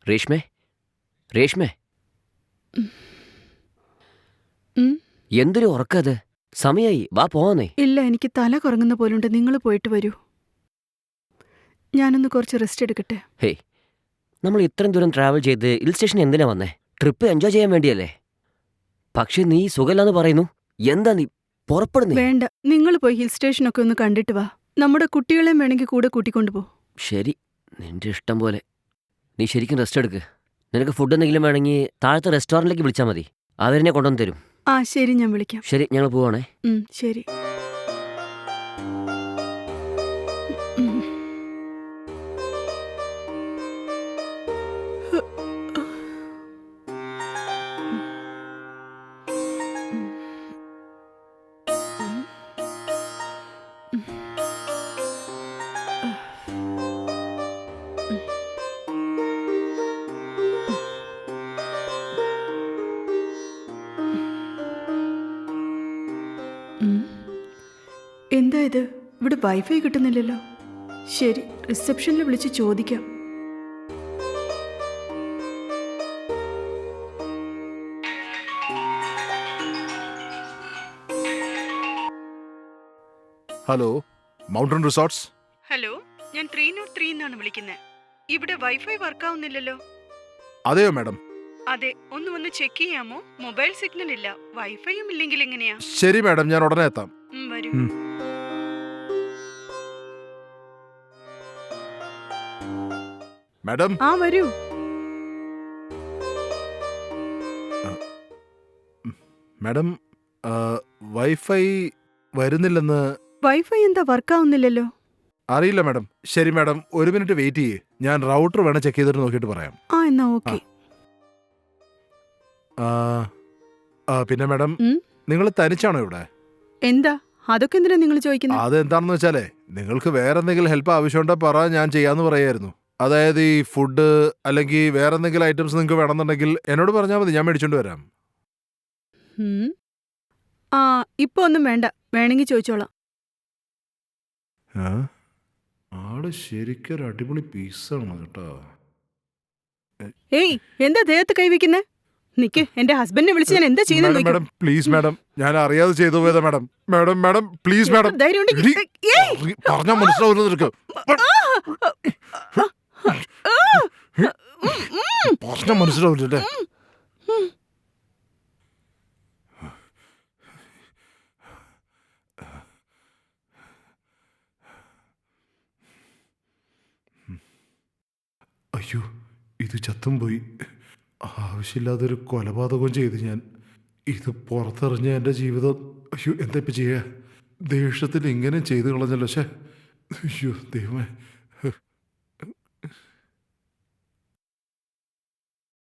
രേഷ്മേ, രേഷ്മേ, എന്തൊരു ഉറക്കത്? സമയായി, വാ പോവാന്നേ. ഇല്ല, എനിക്ക് തല കറങ്ങുന്ന പോലുണ്ട്. നിങ്ങൾ പോയിട്ട് വരൂ. ഞാനൊന്ന് കുറച്ച് റെസ്റ്റ് എടുക്കട്ടെ. ഹേയ്, നമ്മൾ ഇത്രയും ദൂരം ട്രാവൽ ചെയ്ത് ഹിൽ സ്റ്റേഷൻ എന്തിനാ വന്നേ? ട്രിപ്പ് എൻജോയ് ചെയ്യാൻ വേണ്ടിയല്ലേ? പക്ഷെ നീ സുഖമില്ലാന്ന് പറയുന്നു. എന്താ നീ പുറപ്പെടുന്നേ? വേണ്ട, നിങ്ങൾ പോയി ഹിൽ സ്റ്റേഷനൊക്കെ ഒന്ന് കണ്ടിട്ട് വാ. നമ്മുടെ കുട്ടികളെയും വേണമെങ്കിൽ കൂടെ കൂട്ടിക്കൊണ്ടുപോ. ശരി, നിന്റെ ഇഷ്ടം പോലെ. നീ ശരിക്കും റെസ്റ്റ് എടുക്ക്. നിനക്ക് ഫുഡ് എന്തെങ്കിലും വേണമെങ്കിൽ താഴത്തെ റെസ്റ്റോറൻറ്റിലേക്ക് വിളിച്ചാൽ മതി. അവരെന്നെ കൊണ്ടുവന്ന് തരും. ആ ശരി, ഞാൻ വിളിക്കാം. ശരി, ഞങ്ങൾ പോവാണേ. ശരി. എന്താ ഇത്? ഇവിടെ വൈഫൈ കിട്ടുന്നില്ലല്ലോ. ശരി, റിസപ്ഷനിൽ വിളിച്ച് ചോദിക്കാം. Hello, mountain resorts. ഹലോ, ഞാൻ 303 എന്നാണ് വിളിക്കുന്നത്. ഇവിടെ വൈഫൈ വർക്കാവുന്നില്ലല്ലോ. അതെയോ മാഡം? അതെ, ഒന്ന് വന്ന് ചെക്ക് ചെയ്യാമോ? മൊബൈൽ സിഗ്നൽ ഇല്ല, വൈഫൈയും ഇല്ലെങ്കിൽ എങ്ങനെയാ? ശരി മാഡം, ഞാൻ ഉടനെ എത്താം. വരൂ. മാഡം. ആ വരൂ. Madam, wifi വരുന്നില്ലെന്ന്. വൈഫൈ എന്താ വർക്കാവുന്നില്ലല്ലോ? അറിയില്ല മാഡം. ശരി മാഡം, ഒരു മിനിറ്റ് വെയിറ്റ് ചെയ്യേ. ഞാൻ റൗട്ടർ വേണം ചെക്ക് ചെയ്തിട്ട് നോക്കിയിട്ട് പറയാം. എന്നാ ഓക്കെ. പിന്നെ മാഡം, നിങ്ങൾ തനിച്ചാണോ ഇവിടെ? എന്താ അതൊക്കെ എന്തിനാ നിങ്ങൾ ചോദിക്കുന്നത്? അതെന്താണെന്ന് വെച്ചാലേ, നിങ്ങൾക്ക് വേറെ എന്തെങ്കിലും ഹെൽപ്പ് ആവശ്യമുണ്ടോ പറ, ഞാൻ ചെയ്യാന്ന് പറയായിരുന്നു. അതായത് ഈ ഫുഡ് അല്ലെങ്കിൽ വേറെ എന്തെങ്കിലും ഐറ്റംസ് നിങ്ങൾക്ക് വേണമെന്നുണ്ടെങ്കിൽ എന്നോട് പറഞ്ഞാൽ മതി, ഞാൻ മേടിച്ചോണ്ട് വരാം. ഇപ്പൊ ഒന്നും വേണ്ട, വേണമെങ്കിൽ ചോദിച്ചോളാം. ആള് ശരിക്കൊരു അടിപൊളി പീസാണ് കേട്ടോ. ഏയ്, എന്താ ദേഹത്ത് കൈവയ്ക്കുന്നേ? നിക്ക്, എന്റെ ഹസ്ബൻഡിനെ വിളിച്ച് ഞാൻ എന്താ ചെയ്യുന്നത്? മാഡം പ്ലീസ് മാഡം, ഞാൻ അറിയാതെ ചെയ്തു പോയതാ madam. Madam madam please madam, പറഞ്ഞാൽ മനസ്സിലാവുന്നത് നിനക്ക്. പ്രശ്നം മനസ്സിലാവില്ലേ? അയ്യോ, ഇത് ചത്തും പോയി. ആവശ്യമില്ലാതൊരു കൊലപാതകവും ചെയ്ത് ഞാൻ. ഇത് പുറത്തെറിഞ്ഞ എൻ്റെ ജീവിതം. അയ്യോ, എന്താ ഇപ്പം ചെയ്യുക? ദേഷ്യത്തിൽ ഇങ്ങനെ ചെയ്ത് കളഞ്ഞല്ലോ. അയ്യോ ദൈവമേ,